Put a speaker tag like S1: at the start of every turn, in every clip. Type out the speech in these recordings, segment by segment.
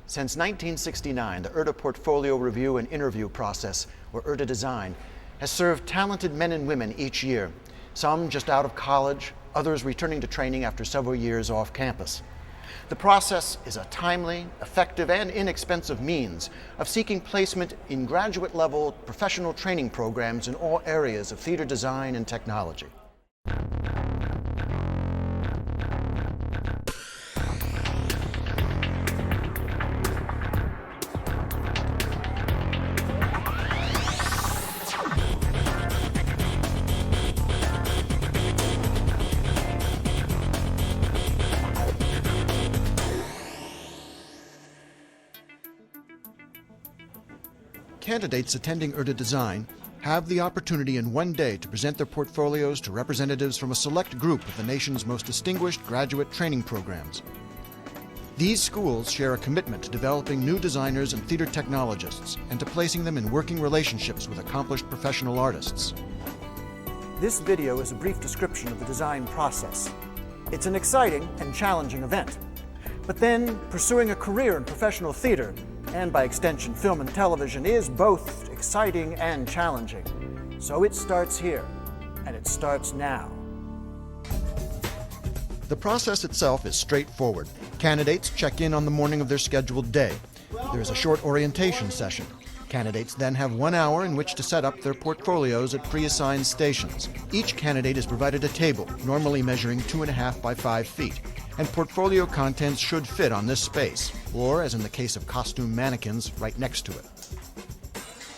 S1: Since 1969, the URTA Portfolio Review and Interview process, or URTA Design, has served talented men and women each year, some just out of college, others returning to training after several years off campus. The process is a timely, effective, and inexpensive means of seeking placement in graduate-level professional training programs in all areas of theater design and technology. Candidates attending URTA Design have the opportunity in one day to present their portfolios to representatives from a select group of the nation's most distinguished graduate training programs. These schools share a commitment to developing new designers and theater technologists and to placing them in working relationships with accomplished professional artists. This video is a brief description of the design process. It's an exciting and challenging event. But then, pursuing a career in professional theater, and by extension film and television, is both exciting and challenging. So it starts here, and it starts now. The process itself is straightforward. Candidates check in on the morning of their scheduled day. There is a short orientation session. Candidates then have 1 hour in which to set up their portfolios at pre-assigned stations. Each candidate is provided a table, normally measuring 2.5 by 5 feet. And portfolio contents should fit on this space, or, as in the case of costume mannequins, right next to it.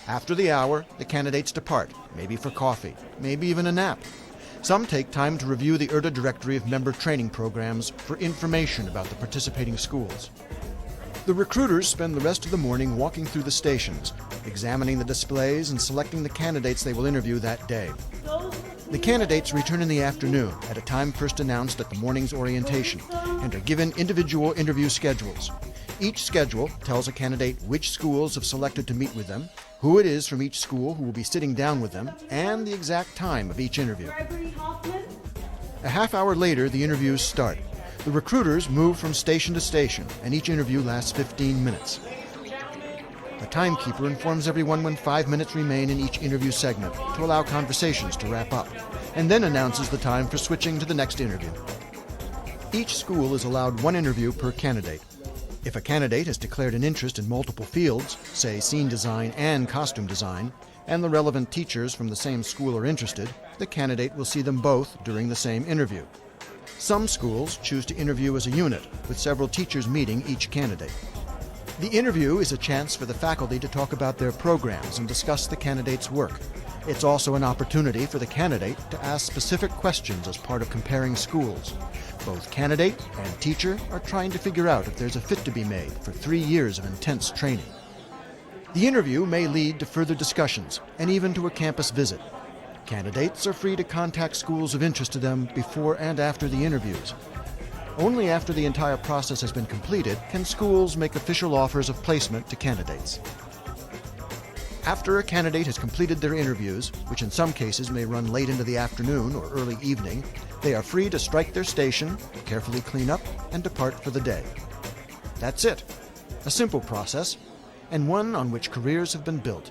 S1: After the hour, the candidates depart, maybe for coffee, maybe even a nap. Some take time to review the URTA directory of member training programs for information about the participating schools. The recruiters spend the rest of the morning walking through the stations, examining the displays and selecting the candidates they will interview that day. The candidates return in the afternoon at a time first announced at the morning's orientation and are given individual interview schedules. Each schedule tells a candidate which schools have selected to meet with them, who it is from each school who will be sitting down with them, and the exact time of each interview. A half hour later, the interviews start. The recruiters move from station to station, and each interview lasts 15 minutes. The timekeeper informs everyone when 5 minutes remain in each interview segment to allow conversations to wrap up, and then announces the time for switching to the next interview. Each school is allowed 1 interview per candidate. If a candidate has declared an interest in multiple fields, say scene design and costume design, and the relevant teachers from the same school are interested, the candidate will see them both during the same interview. Some schools choose to interview as a unit, with several teachers meeting each candidate. The interview is a chance for the faculty to talk about their programs and discuss the candidate's work. It's also an opportunity for the candidate to ask specific questions as part of comparing schools. Both candidate and teacher are trying to figure out if there's a fit to be made for 3 years of intense training. The interview may lead to further discussions and even to a campus visit. Candidates are free to contact schools of interest to them before and after the interviews. Only after the entire process has been completed can schools make official offers of placement to candidates. After a candidate has completed their interviews, which in some cases may run late into the afternoon or early evening, they are free to strike their station, carefully clean up, and depart for the day. That's it. A simple process, and one on which careers have been built.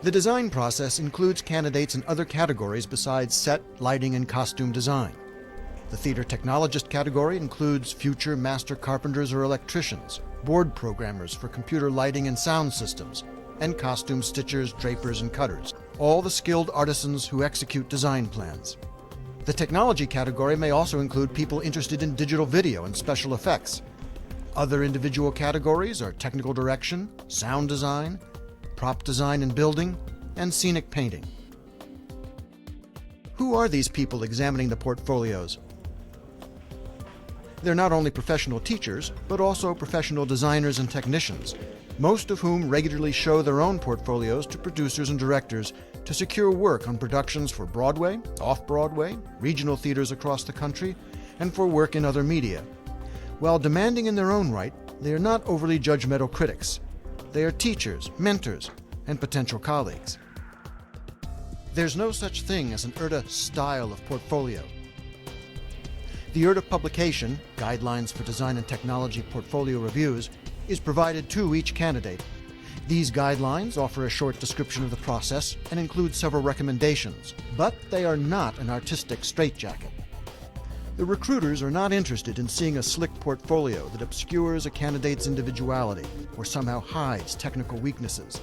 S1: The design process includes candidates in other categories besides set, lighting, and costume design. The theater technologist category includes future master carpenters or electricians, board programmers for computer lighting and sound systems, and costume stitchers, drapers, and cutters, all the skilled artisans who execute design plans. The technology category may also include people interested in digital video and special effects. Other individual categories are technical direction, sound design, prop design and building, and scenic painting. Who are these people examining the portfolios? They're not only professional teachers, but also professional designers and technicians, most of whom regularly show their own portfolios to producers and directors to secure work on productions for Broadway, off-Broadway, regional theaters across the country, and for work in other media. While demanding in their own right, they are not overly judgmental critics. They are teachers, mentors, and potential colleagues. There's no such thing as an URTA style of portfolio. The URTA publication, Guidelines for Design and Technology Portfolio Reviews, is provided to each candidate. These guidelines offer a short description of the process and include several recommendations, but they are not an artistic straitjacket. The recruiters are not interested in seeing a slick portfolio that obscures a candidate's individuality or somehow hides technical weaknesses.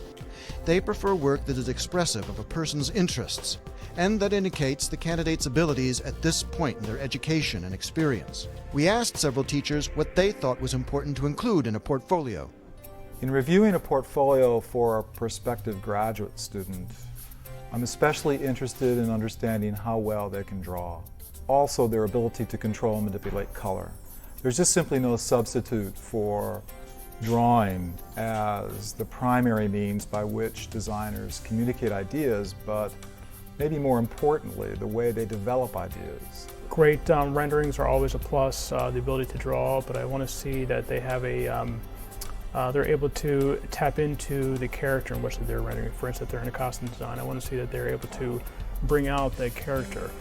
S1: They prefer work that is expressive of a person's interests and that indicates the candidate's abilities at this point in their education and experience. We asked several teachers what they thought was important to include in a portfolio.
S2: In reviewing a portfolio for a prospective graduate student, I'm especially interested in understanding how well they can draw. Also, their ability to control and manipulate color. There's just simply no substitute for drawing as the primary means by which designers communicate ideas, but maybe more importantly, the way they develop ideas.
S3: Great renderings are always a plus, the ability to draw, but I want to see that they have they're able to tap into the character in which they're rendering. For instance, if they're in a costume design, I want to see that they're able to bring out the character.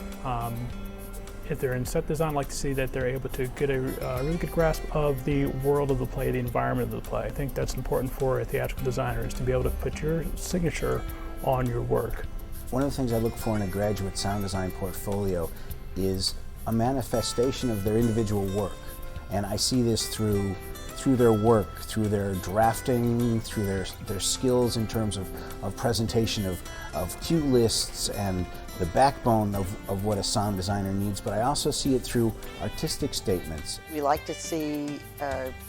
S3: If they're in set design, I'd like to see that they're able to get a really good grasp of the world of the play, the environment of the play. I think that's important for a theatrical designer, is to be able to put your signature on your work.
S4: One of the things I look for in a graduate sound design portfolio is a manifestation of their individual work. And I see this through their work, through their drafting, through their skills in terms of presentation of cue lists and the backbone of what a sound designer needs, but I also see it through artistic statements.
S5: We like to see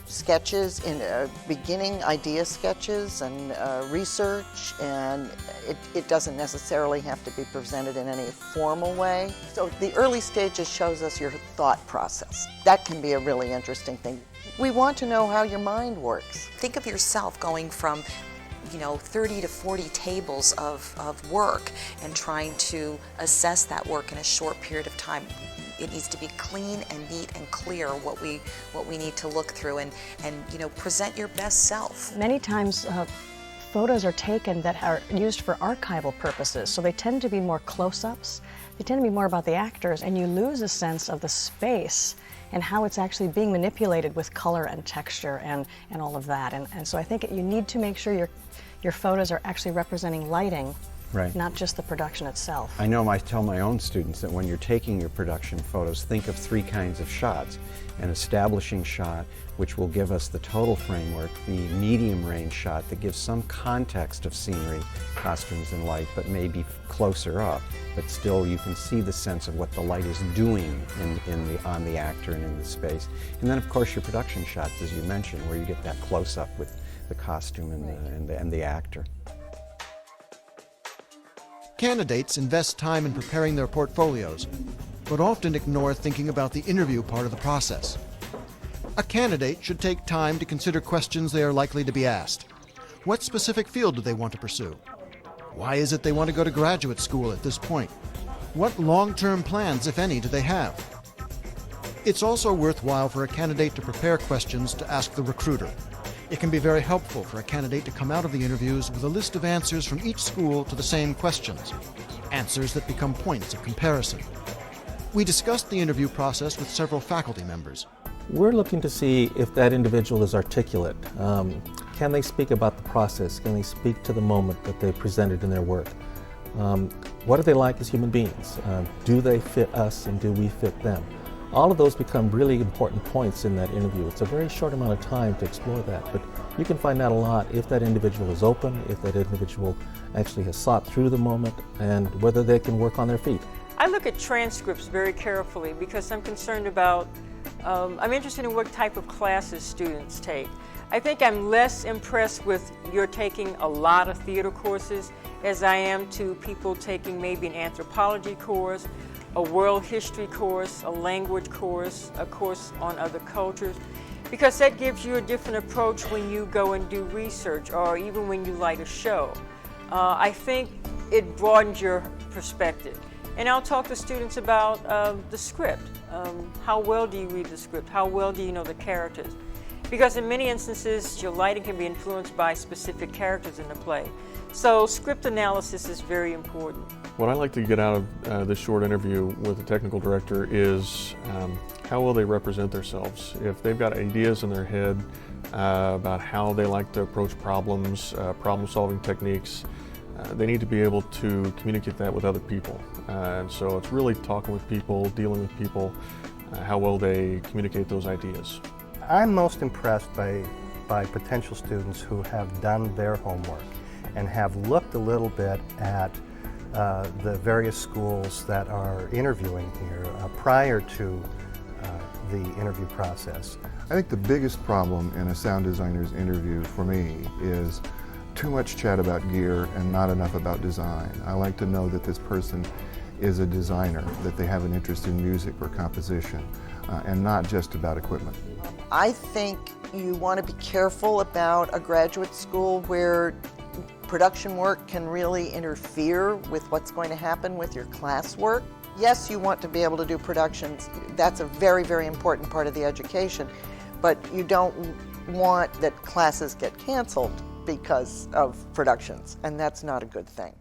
S5: sketches, in beginning idea sketches and research, and it doesn't necessarily have to be presented in any formal way. So the early stages shows us your thought process. That can be a really interesting thing. We want to know how your mind works.
S6: Think of yourself going from 30 to 40 tables of work and trying to assess that work in a short period of time. It needs to be clean and neat and clear what we need to look through and present your best self.
S7: Many times photos are taken that are used for archival purposes, so they tend to be more close-ups. They tend to be more about the actors, and you lose a sense of the space and how it's actually being manipulated with color and texture and all of that. And so I think you need to make sure your photos are actually representing lighting,
S8: right,
S7: not just the production itself.
S8: I know I tell my own students that when you're taking your production photos, think of 3 kinds of shots. An establishing shot, which will give us the total framework, the medium range shot that gives some context of scenery, costumes and light, but maybe closer up, but still you can see the sense of what the light is doing on the actor and in the space. And then of course your production shots, as you mentioned, where you get that close-up with the costume and the actor.
S1: Candidates invest time in preparing their portfolios, but often ignore thinking about the interview part of the process. A candidate should take time to consider questions they are likely to be asked. What specific field do they want to pursue? Why is it they want to go to graduate school at this point? What long-term plans, if any, do they have? It's also worthwhile for a candidate to prepare questions to ask the recruiter. It can be very helpful for a candidate to come out of the interviews with a list of answers from each school to the same questions, answers that become points of comparison. We discussed the interview process with several faculty members.
S9: We're looking to see if that individual is articulate. Can they speak about the process? Can they speak to the moment that they presented in their work? What are they like as human beings? Do they fit us and do we fit them? All of those become really important points in that interview. It's a very short amount of time to explore that, but you can find out a lot if that individual is open, if that individual actually has thought through the moment, and whether they can work on their feet.
S10: I look at transcripts very carefully because I'm concerned about, I'm interested in what type of classes students take. I think I'm less impressed with you're taking a lot of theater courses as I am to people taking maybe an anthropology course, a world history course, a language course, a course on other cultures, because that gives you a different approach when you go and do research or even when you light a show. I think it broadens your perspective. And I'll talk to students about the script. How well do you read the script? How well do you know the characters? Because in many instances, your lighting can be influenced by specific characters in the play. So script analysis is very important.
S11: What I like to get out of this short interview with the technical director is how will they represent themselves. If they've got ideas in their head about how they like to approach problems, problem-solving techniques, they need to be able to communicate that with other people. And so it's really talking with people, dealing with people, how well they communicate those ideas.
S12: I'm most impressed by potential students who have done their homework and have looked a little bit at the various schools that are interviewing here prior to the interview process.
S13: I think the biggest problem in a sound designer's interview for me is too much chat about gear and not enough about design. I like to know that this person is a designer, that they have an interest in music or composition, and not just about equipment.
S5: I think you want to be careful about a graduate school where production work can really interfere with what's going to happen with your classwork. Yes, you want to be able to do productions. That's a very, very important part of the education, but you don't want that classes get canceled because of productions, and that's not a good thing.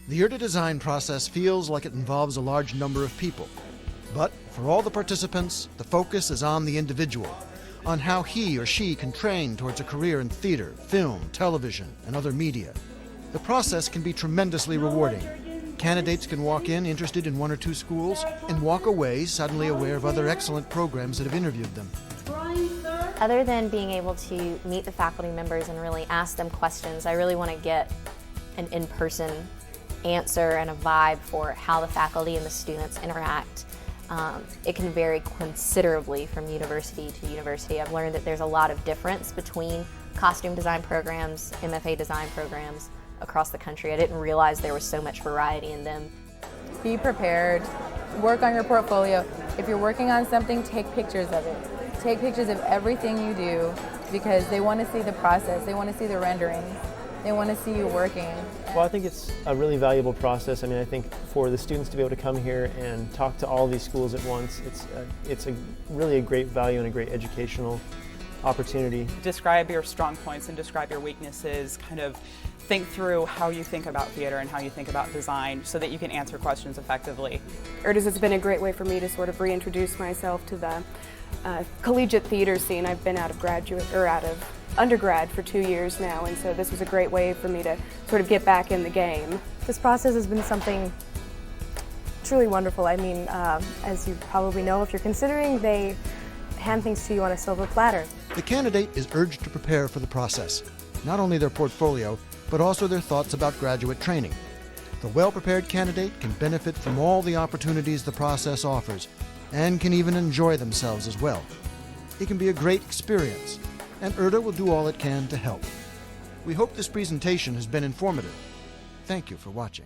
S1: The URTA design process feels like it involves a large number of people. But for all the participants, the focus is on the individual, on how he or she can train towards a career in theater, film, television, and other media. The process can be tremendously rewarding. Candidates can walk in interested in one or two schools and walk away suddenly aware of other excellent programs that have interviewed them.
S14: Other than being able to meet the faculty members and really ask them questions, I really want to get an in-person answer and a vibe for how the faculty and the students interact. It can vary considerably from university to university. I've learned that there's a lot of difference between costume design programs, MFA design programs across the country. I didn't realize there was so much variety in them.
S15: Be prepared, work on your portfolio. If you're working on something, take pictures of it. Take pictures of everything you do because they want to see the process, they want to see the renderings, they want to see you working.
S16: Well, I think it's a really valuable process. I mean, I think for the students to be able to come here and talk to all these schools at once, it's really a great value and a great educational opportunity.
S17: Describe your strong points and describe your weaknesses, kind of think through how you think about theater and how you think about design so that you can answer questions effectively.
S18: URTAs has been a great way for me to sort of reintroduce myself to the collegiate theater scene. I've been out of undergrad for 2 years now, and so this was a great way for me to sort of get back in the game.
S19: This process has been something truly wonderful. I mean, as you probably know, if you're considering, they hand things to you on a silver platter.
S1: The candidate is urged to prepare for the process, not only their portfolio, but also their thoughts about graduate training. The well-prepared candidate can benefit from all the opportunities the process offers and can even enjoy themselves as well. It can be a great experience, and URTA will do all it can to help. We hope this presentation has been informative. Thank you for watching.